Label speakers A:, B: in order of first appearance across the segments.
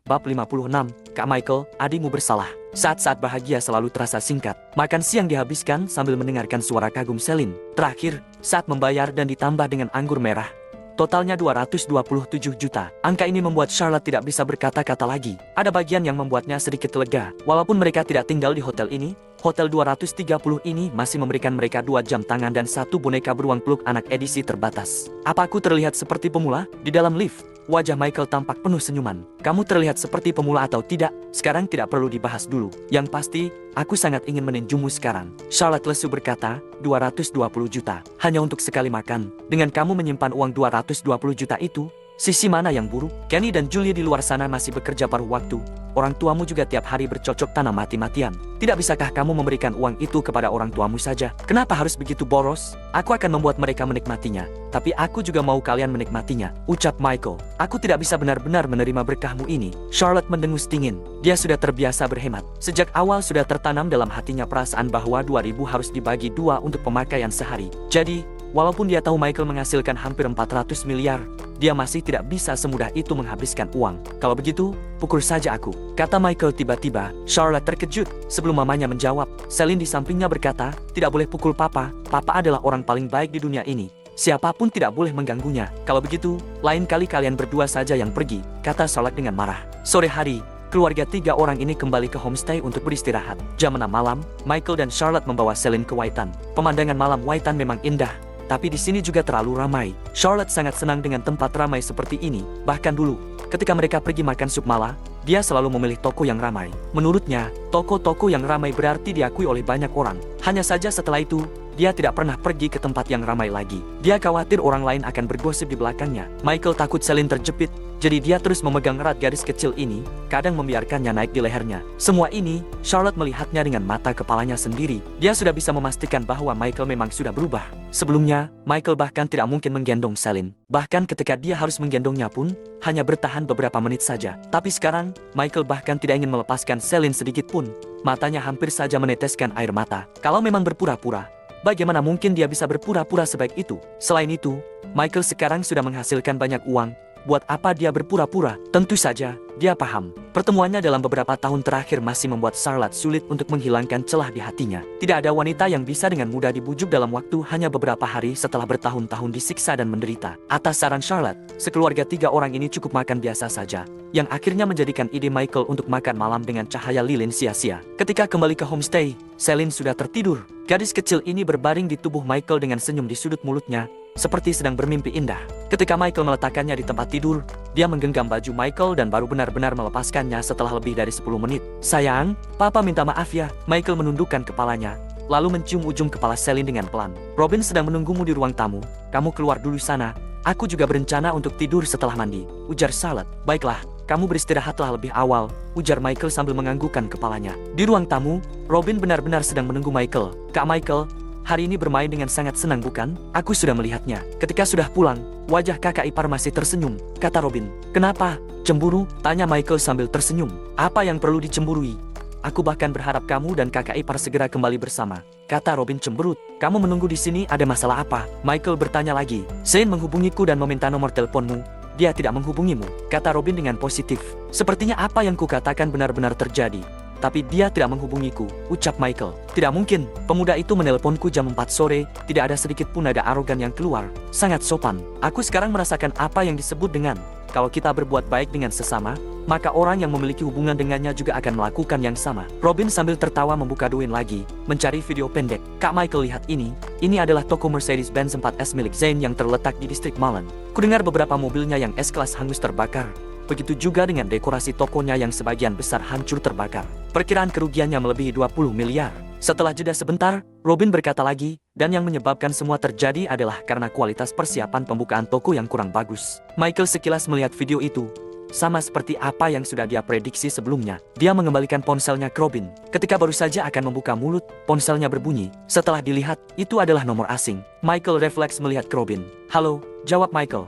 A: Bab 56, Kak Michael, adikmu bersalah. Saat-saat bahagia selalu terasa singkat. Makan siang dihabiskan sambil mendengarkan suara kagum Celine. Terakhir, saat membayar dan ditambah dengan anggur merah. Totalnya 227 juta. Angka ini membuat Charlotte tidak bisa berkata-kata lagi. Ada bagian yang membuatnya sedikit lega. Walaupun mereka tidak tinggal di hotel ini, Hotel 230 ini masih memberikan mereka 2 jam tangan dan 1 boneka beruang peluk anak edisi terbatas. Apa aku terlihat seperti pemula? Di dalam lift, wajah Michael tampak penuh senyuman. Kamu terlihat seperti pemula atau tidak? Sekarang tidak perlu dibahas dulu. Yang pasti, aku sangat ingin meninjumu sekarang. Charlotte lesu berkata, 220 juta. Hanya untuk sekali makan. Dengan kamu menyimpan uang 220 juta itu, sisi mana yang buruk? Kenny dan Julie di luar sana masih bekerja paruh waktu. Orang tuamu juga tiap hari bercocok tanam mati-matian. Tidak bisakah kamu memberikan uang itu kepada orang tuamu saja? Kenapa harus begitu boros? Aku akan membuat mereka menikmatinya. Tapi aku juga mau kalian menikmatinya, ucap Michael. Aku tidak bisa benar-benar menerima berkahmu ini. Charlotte mendengus dingin. Dia sudah terbiasa berhemat. Sejak awal sudah tertanam dalam hatinya perasaan bahwa 2.000 harus dibagi 2 untuk pemakaian sehari. Jadi, walaupun dia tahu Michael menghasilkan hampir 400 miliar, dia masih tidak bisa semudah itu menghabiskan uang. Kalau begitu, pukul saja aku, kata Michael tiba-tiba. Charlotte terkejut. Sebelum mamanya menjawab, Celine di sampingnya berkata, tidak boleh pukul papa. Papa adalah orang paling baik di dunia ini. Siapapun tidak boleh mengganggunya. Kalau begitu, lain kali kalian berdua saja yang pergi, kata Charlotte dengan marah. Sore hari, keluarga 3 orang ini kembali ke homestay untuk beristirahat. Jam 6 malam, Michael dan Charlotte membawa Celine ke Waitan. Pemandangan malam Waitan memang indah, tapi di sini juga terlalu ramai. Charlotte sangat senang dengan tempat ramai seperti ini. Bahkan dulu, ketika mereka pergi makan sup mala, dia selalu memilih toko yang ramai. Menurutnya, toko-toko yang ramai berarti diakui oleh banyak orang. Hanya saja setelah itu, dia tidak pernah pergi ke tempat yang ramai lagi. Dia khawatir orang lain akan bergosip di belakangnya. Michael takut Celine terjepit, jadi dia terus memegang erat gadis kecil ini, kadang membiarkannya naik di lehernya. Semua ini, Charlotte melihatnya dengan mata kepalanya sendiri. Dia sudah bisa memastikan bahwa Michael memang sudah berubah. Sebelumnya, Michael bahkan tidak mungkin menggendong Celine. Bahkan ketika dia harus menggendongnya pun, hanya bertahan beberapa menit saja. Tapi sekarang, Michael bahkan tidak ingin melepaskan Celine sedikit pun. Matanya hampir saja meneteskan air mata. Kalau memang berpura-pura, bagaimana mungkin dia bisa berpura-pura sebaik itu? Selain itu, Michael sekarang sudah menghasilkan banyak uang. Buat apa dia berpura-pura? Tentu saja, dia paham. Pertemuannya dalam beberapa tahun terakhir masih membuat Charlotte sulit untuk menghilangkan celah di hatinya. Tidak ada wanita yang bisa dengan mudah dibujuk dalam waktu hanya beberapa hari setelah bertahun-tahun disiksa dan menderita. Atas saran Charlotte, sekeluarga 3 orang ini cukup makan biasa saja, yang akhirnya menjadikan ide Michael untuk makan malam dengan cahaya lilin sia-sia. Ketika kembali ke homestay, Celine sudah tertidur. Gadis kecil ini berbaring di tubuh Michael dengan senyum di sudut mulutnya, seperti sedang bermimpi indah. Ketika Michael meletakkannya di tempat tidur, dia menggenggam baju Michael dan baru benar-benar melepaskannya setelah lebih dari 10 menit. Sayang, papa minta maaf ya. Michael menundukkan kepalanya, lalu mencium ujung kepala Celine dengan pelan. Robin sedang menunggumu di ruang tamu. Kamu keluar dulu sana. Aku juga berencana untuk tidur setelah mandi, ujar Charlotte. Baiklah, kamu beristirahatlah lebih awal, ujar Michael sambil menganggukkan kepalanya. Di ruang tamu, Robin benar-benar sedang menunggu Michael. Kak Michael, hari ini bermain dengan sangat senang bukan? Aku sudah melihatnya. Ketika sudah pulang, wajah kakak ipar masih tersenyum, kata Robin. Kenapa? Cemburu? Tanya Michael sambil tersenyum. Apa yang perlu dicemburui? Aku bahkan berharap kamu dan kakak ipar segera kembali bersama, kata Robin cemberut. Kamu menunggu di sini ada masalah apa? Michael bertanya lagi. Zane menghubungiku dan meminta nomor teleponmu. Dia tidak menghubungimu, kata Robin dengan positif. Sepertinya apa yang kukatakan benar-benar terjadi. Tapi dia tidak menghubungiku, ucap Michael. Tidak mungkin, pemuda itu menelponku jam 4 sore, tidak ada sedikit pun nada arogan yang keluar. Sangat sopan. Aku sekarang merasakan apa yang disebut dengan, kalau kita berbuat baik dengan sesama, maka orang yang memiliki hubungan dengannya juga akan melakukan yang sama. Robin sambil tertawa membuka Duin lagi, mencari video pendek. Kak Michael, lihat ini adalah toko Mercedes-Benz 4S milik Zane yang terletak di distrik Mullen. Kudengar beberapa mobilnya yang S-Class hangus terbakar. Begitu juga dengan dekorasi tokonya yang sebagian besar hancur terbakar. Perkiraan kerugiannya melebihi 20 miliar. Setelah jeda sebentar, Robin berkata lagi, dan yang menyebabkan semua terjadi adalah karena kualitas persiapan pembukaan toko yang kurang bagus. Michael sekilas melihat video itu, sama seperti apa yang sudah dia prediksi sebelumnya. Dia mengembalikan ponselnya ke Robin. Ketika baru saja akan membuka mulut, ponselnya berbunyi. Setelah dilihat, itu adalah nomor asing. Michael refleks melihat ke Robin. Halo, jawab Michael.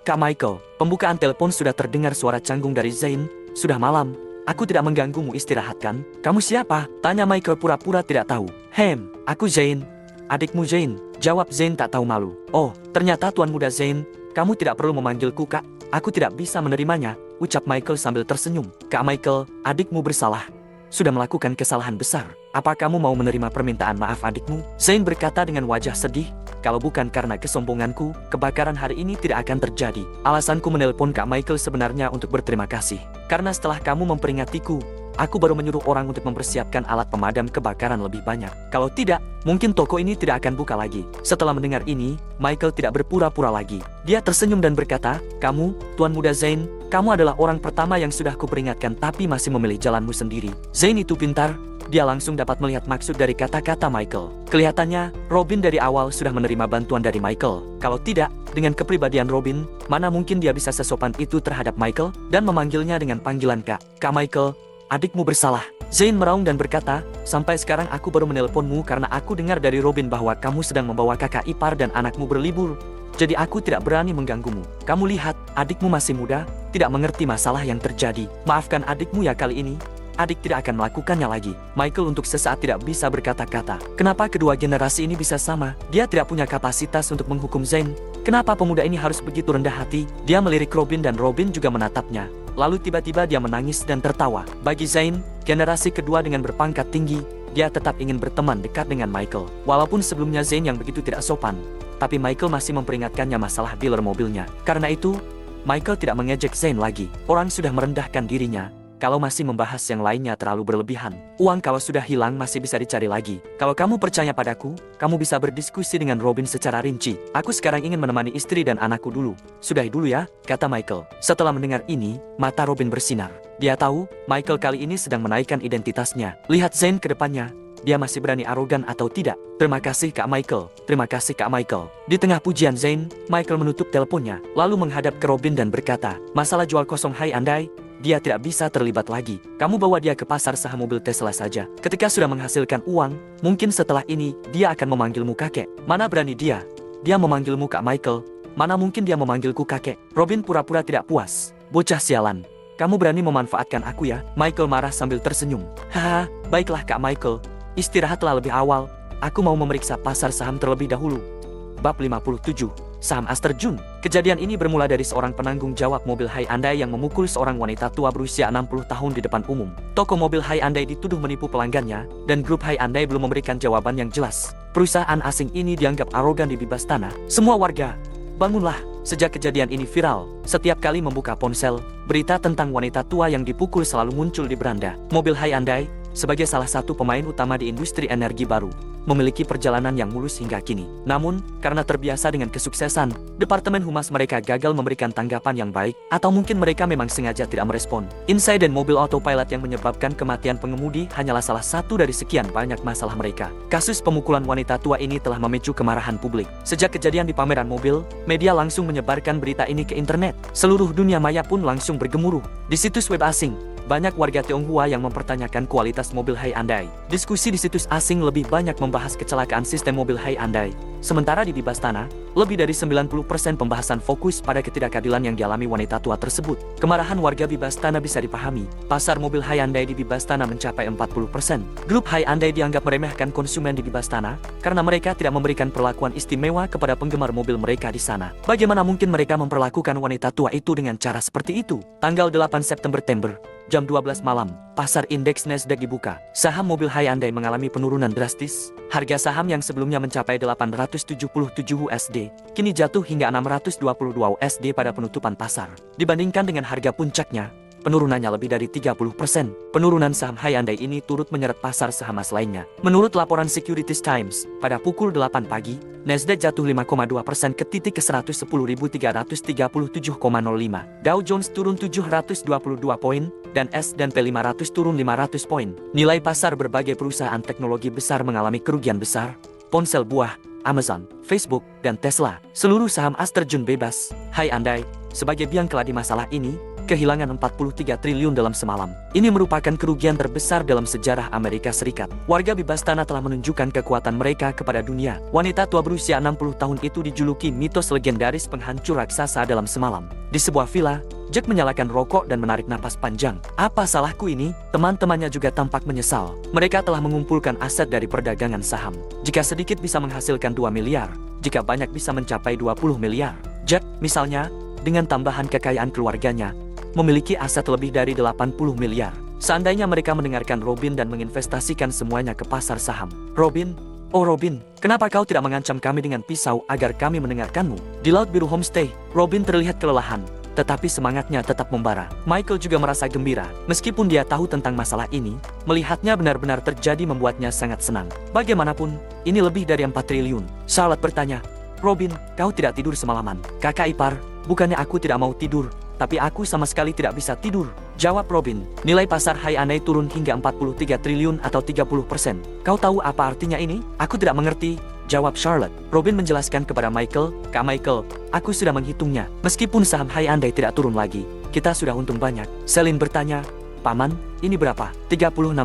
A: Kak Michael, pembukaan telepon sudah terdengar suara canggung dari Zane. Sudah malam, aku tidak mengganggumu istirahat kan? Kamu siapa? Tanya Michael pura-pura tidak tahu. Aku Zane. Adikmu Zane, jawab Zane tak tahu malu. Oh, ternyata tuan muda Zane, kamu tidak perlu memanggilku kak. Aku tidak bisa menerimanya, ucap Michael sambil tersenyum. Kak Michael, adikmu bersalah. Sudah melakukan kesalahan besar. Apa kamu mau menerima permintaan maaf adikmu? Zain berkata dengan wajah sedih. Kalau bukan karena kesombonganku, kebakaran hari ini tidak akan terjadi. Alasanku menelpon Kak Michael sebenarnya untuk berterima kasih. Karena setelah kamu memperingatiku, aku baru menyuruh orang untuk mempersiapkan alat pemadam kebakaran lebih banyak. Kalau tidak, mungkin toko ini tidak akan buka lagi. Setelah mendengar ini, Michael tidak berpura-pura lagi. Dia tersenyum dan berkata, kamu, Tuan Muda Zain, kamu adalah orang pertama yang sudah kuperingatkan tapi masih memilih jalanmu sendiri. Zain itu pintar. Dia langsung dapat melihat maksud dari kata-kata Michael. Kelihatannya, Robin dari awal sudah menerima bantuan dari Michael. Kalau tidak, dengan kepribadian Robin, mana mungkin dia bisa sesopan itu terhadap Michael dan memanggilnya dengan panggilan Kak. Kak Michael, adikmu bersalah. Zain meraung dan berkata, sampai sekarang aku baru menelponmu karena aku dengar dari Robin bahwa kamu sedang membawa kakak ipar dan anakmu berlibur. Jadi aku tidak berani mengganggumu. Kamu lihat, adikmu masih muda, tidak mengerti masalah yang terjadi. Maafkan adikmu ya kali ini. Adik tidak akan melakukannya lagi. Michael untuk sesaat tidak bisa berkata-kata. Kenapa kedua generasi ini bisa sama? Dia tidak punya kapasitas untuk menghukum Zain. Kenapa pemuda ini harus begitu rendah hati? Dia melirik Robin dan Robin juga menatapnya. Lalu tiba-tiba dia menangis dan tertawa. Bagi Zain, generasi kedua dengan berpangkat tinggi, dia tetap ingin berteman dekat dengan Michael. Walaupun sebelumnya Zain yang begitu tidak sopan, tapi Michael masih memperingatkannya masalah dealer mobilnya. Karena itu, Michael tidak mengejek Zain lagi. Orang sudah merendahkan dirinya. Kalau masih membahas yang lainnya terlalu berlebihan. Uang kalau sudah hilang masih bisa dicari lagi. Kalau kamu percaya padaku, kamu bisa berdiskusi dengan Robin secara rinci. Aku sekarang ingin menemani istri dan anakku dulu. Sudahi dulu ya, kata Michael. Setelah mendengar ini, mata Robin bersinar. Dia tahu, Michael kali ini sedang menaikkan identitasnya. Lihat Zain ke depannya. Dia masih berani arogan atau tidak? Terima kasih Kak Michael. Terima kasih Kak Michael. Di tengah pujian Zain, Michael menutup teleponnya. Lalu menghadap ke Robin dan berkata, masalah jual kosong hai andai. Dia tidak bisa terlibat lagi. Kamu bawa dia ke pasar saham mobil Tesla saja. Ketika sudah menghasilkan uang, mungkin setelah ini dia akan memanggilmu kakek. Mana berani dia? Dia memanggilmu Kak Michael. Mana mungkin dia memanggilku kakek? Robin pura-pura tidak puas. Bocah sialan. Kamu berani memanfaatkan aku ya? Michael marah sambil tersenyum. Haha, baiklah Kak Michael. Istirahatlah lebih awal. Aku mau memeriksa pasar saham terlebih dahulu. Bab 57. Saham as terjun. Kejadian ini bermula dari seorang penanggung jawab mobil Hyundai yang memukul seorang wanita tua berusia 60 tahun di depan umum. Toko mobil Hyundai dituduh menipu pelanggannya, dan grup Hyundai belum memberikan jawaban yang jelas. Perusahaan asing ini dianggap arogan di Vibastana. Semua warga, bangunlah. Sejak kejadian ini viral, setiap kali membuka ponsel, berita tentang wanita tua yang dipukul selalu muncul di beranda. Mobil Hyundai, sebagai salah satu pemain utama di industri energi baru, memiliki perjalanan yang mulus hingga kini. Namun, karena terbiasa dengan kesuksesan, Departemen Humas mereka gagal memberikan tanggapan yang baik, atau mungkin mereka memang sengaja tidak merespon. Insiden mobil autopilot yang menyebabkan kematian pengemudi hanyalah salah satu dari sekian banyak masalah mereka. Kasus pemukulan wanita tua ini telah memicu kemarahan publik. Sejak kejadian di pameran mobil, media langsung menyebarkan berita ini ke internet. Seluruh dunia maya pun langsung bergemuruh. Di situs web asing, banyak warga Tionghoa yang mempertanyakan kualitas mobil Hyundai. Diskusi di situs asing lebih banyak membahas kecelakaan sistem mobil Hyundai. Sementara di Vibastana, lebih dari 90% pembahasan fokus pada ketidakadilan yang dialami wanita tua tersebut. Kemarahan warga Vibastana bisa dipahami. Pasar mobil Hyundai di Vibastana mencapai 40%. Grup Hyundai dianggap meremehkan konsumen di Vibastana karena mereka tidak memberikan perlakuan istimewa kepada penggemar mobil mereka di sana. Bagaimana mungkin mereka memperlakukan wanita tua itu dengan cara seperti itu? Tanggal 8 September, jam 12 malam, pasar indeks Nasdaq dibuka. Saham mobil Hyundai mengalami penurunan drastis. Harga saham yang sebelumnya mencapai 877 USD, kini jatuh hingga 622 USD pada penutupan pasar. Dibandingkan dengan harga puncaknya, penurunannya lebih dari 30%. Penurunan saham Hyundai ini turut menyeret pasar saham as lainnya. Menurut laporan Securities Times, pada pukul 8 pagi, Nasdaq jatuh 5,2% ke titik ke 110.337,05. Dow Jones turun 722 poin, dan S&P 500 turun 500 poin. Nilai pasar berbagai perusahaan teknologi besar mengalami kerugian besar. Ponsel buah, Amazon, Facebook, dan Tesla. Seluruh saham as terjun bebas. Hyundai, sebagai biang keladi masalah ini, kehilangan 43 triliun dalam semalam. Ini merupakan kerugian terbesar dalam sejarah Amerika Serikat. Warga Vibastana telah menunjukkan kekuatan mereka kepada dunia. Wanita tua berusia 60 tahun itu dijuluki mitos legendaris penghancur raksasa dalam semalam. Di sebuah villa, Jack menyalakan rokok dan menarik napas panjang. Apa salahku ini? Teman-temannya juga tampak menyesal. Mereka telah mengumpulkan aset dari perdagangan saham. Jika sedikit bisa menghasilkan 2 miliar, jika banyak bisa mencapai 20 miliar. Jack, misalnya, dengan tambahan kekayaan keluarganya, memiliki aset lebih dari 80 miliar. Seandainya mereka mendengarkan Robin dan menginvestasikan semuanya ke pasar saham. Robin, oh Robin, kenapa kau tidak mengancam kami dengan pisau agar kami mendengarkanmu? Di Laut Biru Homestay, Robin terlihat kelelahan, tetapi semangatnya tetap membara. Michael juga merasa gembira. Meskipun dia tahu tentang masalah ini, melihatnya benar-benar terjadi membuatnya sangat senang. Bagaimanapun, ini lebih dari 4 triliun. Charlotte bertanya, Robin, kau tidak tidur semalaman? Kakak ipar, bukannya aku tidak mau tidur, tapi aku sama sekali tidak bisa tidur. Jawab Robin, nilai pasar Hyundai turun hingga 43 triliun atau 30%. Kau tahu apa artinya ini? Aku tidak mengerti, jawab Charlotte. Robin menjelaskan kepada Michael, Kak Michael, aku sudah menghitungnya. Meskipun saham Hyundai tidak turun lagi, kita sudah untung banyak. Celine bertanya, Paman, ini berapa? 36.000.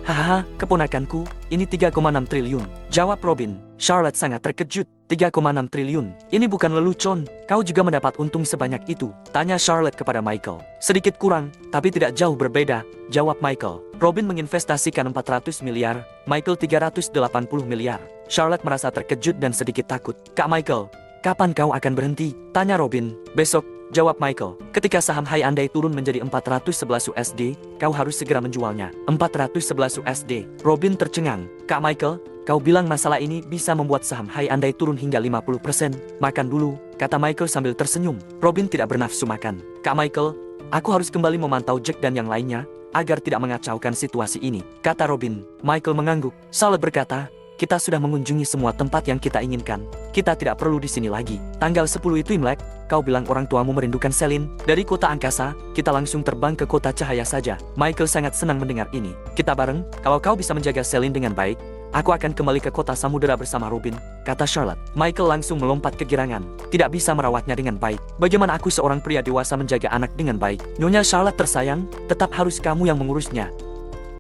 A: Hahaha, keponakanku, ini 3,6 triliun. Jawab Robin. Charlotte sangat terkejut. 3,6 triliun. Ini bukan lelucon. Kau juga mendapat untung sebanyak itu? Tanya Charlotte kepada Michael. Sedikit kurang, tapi tidak jauh berbeda, jawab Michael. Robin menginvestasikan 400 miliar, Michael 380 miliar. Charlotte merasa terkejut dan sedikit takut. Kak Michael, kapan kau akan berhenti? Tanya Robin. Besok, jawab Michael. Ketika saham Hyundai turun menjadi 411 USD, kau harus segera menjualnya. 411 USD. Robin tercengang. Kak Michael, kau bilang masalah ini bisa membuat saham Hyundai turun hingga 50%. Makan dulu, kata Michael sambil tersenyum. Robin tidak bernafsu makan. Kak Michael, aku harus kembali memantau Jack dan yang lainnya, agar tidak mengacaukan situasi ini, kata Robin. Michael mengangguk. Charlotte berkata, kita sudah mengunjungi semua tempat yang kita inginkan. Kita tidak perlu di sini lagi. Tanggal 10 itu Imlek, kau bilang orang tuamu merindukan Celine. Dari kota angkasa, kita langsung terbang ke kota cahaya saja. Michael sangat senang mendengar ini. Kita bareng, kalau kau bisa menjaga Celine dengan baik, aku akan kembali ke kota samudera bersama Robin, kata Charlotte. Michael langsung melompat kegirangan. Tidak bisa merawatnya dengan baik. Bagaimana aku seorang pria dewasa menjaga anak dengan baik? Nyonya Charlotte tersayang, tetap harus kamu yang mengurusnya.